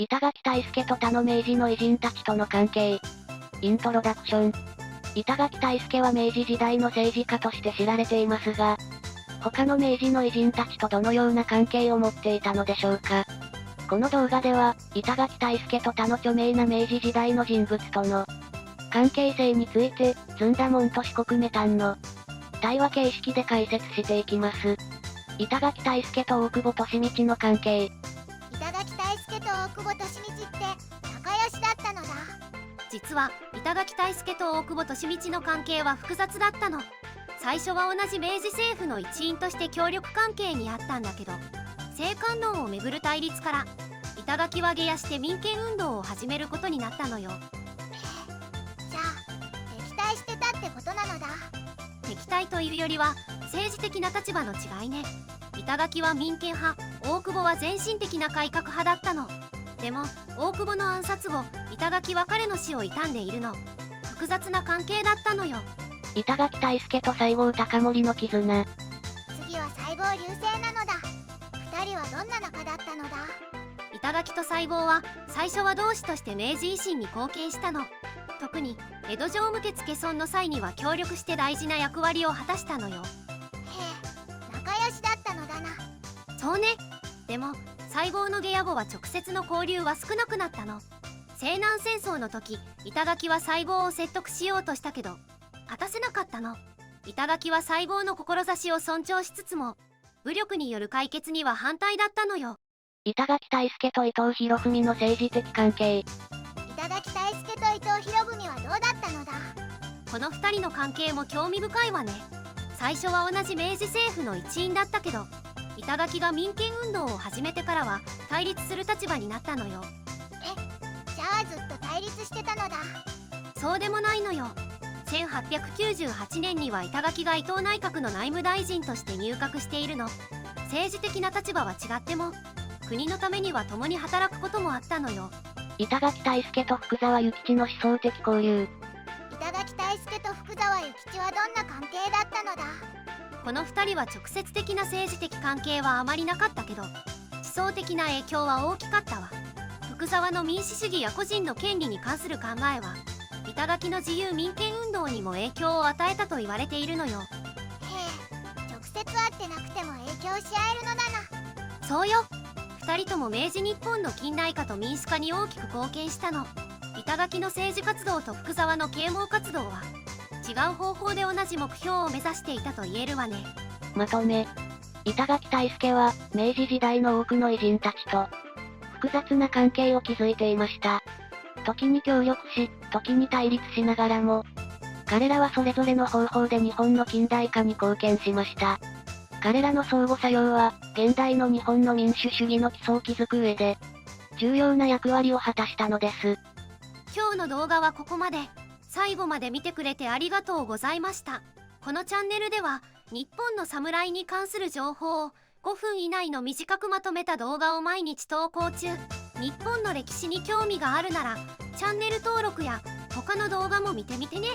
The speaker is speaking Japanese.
板垣退助と他の明治の偉人たちとの関係。イントロダクション。板垣退助は明治時代の政治家として知られていますが、他の明治の偉人たちとどのような関係を持っていたのでしょうか。この動画では、板垣退助と他の著名な明治時代の人物との関係性について、ずんだもんと四国メタンの対話形式で解説していきます。板垣退助と大久保利通の関係。板垣退助と大久保利通って仲良しだったのだ。実は板垣退助と大久保利通の関係は複雑だったの。最初は同じ明治政府の一員として協力関係にあったんだけど、政官論をめぐる対立から板垣は下野して民権運動を始めることになったのよ。じゃあ敵対してたってことなのだ。敵対というよりは政治的な立場の違いね。板垣は民権派、大久保は全身的な改革派だったの。でも大久保の暗殺後、板垣は彼の死を悼んでいるの。複雑な関係だったのよ。板垣退助と西郷隆盛の絆。次は西郷隆盛なのだ。二人はどんな仲だったのだ。板垣と西郷は最初は同志として明治維新に貢献したの。特に江戸城無血欠損の際には協力して大事な役割を果たしたのよ。へえ、仲良しだったのだな。そうね。でも西郷の下野後は直接の交流は少なくなったの。西南戦争の時、板垣は西郷を説得しようとしたけど果たせなかったの。板垣は西郷の志を尊重しつつも武力による解決には反対だったのよ。板垣退助と伊藤博文の政治的関係。板垣退助と伊藤博文はどうだったのだ。この2人の関係も興味深いわね。最初は同じ明治政府の一員だったけど、板垣が民権運動を始めてからは対立する立場になったのよ。じゃあずっと対立してたのだ。そうでもないのよ。1898年には板垣が伊藤内閣の内務大臣として入閣しているの。政治的な立場は違っても国のためには共に働くこともあったのよ。板垣退助と福沢諭吉の思想的交流。板垣退助と福沢諭吉はどんな関係だったのだ。この2人は直接的な政治的関係はあまりなかったけど、思想的な影響は大きかったわ。福沢の民主主義や個人の権利に関する考えは板垣の自由民権運動にも影響を与えたと言われているのよ。へえ、直接会ってなくても影響し合えるのだな。そうよ。2人とも明治日本の近代化と民主化に大きく貢献したの。板垣の政治活動と福沢の啓蒙活動は違う方法で同じ目標を目指していたと言えるわね。まとめ。板垣退助は明治時代の多くの偉人たちと複雑な関係を築いていました。時に協力し、時に対立しながらも、彼らはそれぞれの方法で日本の近代化に貢献しました。彼らの相互作用は、現代の日本の民主主義の基礎を築く上で、重要な役割を果たしたのです。今日の動画はここまで。最後まで見てくれてありがとうございました。このチャンネルでは、日本の侍に関する情報を5分以内の短くまとめた動画を毎日投稿中。日本の歴史に興味があるなら、チャンネル登録や他の動画も見てみてね。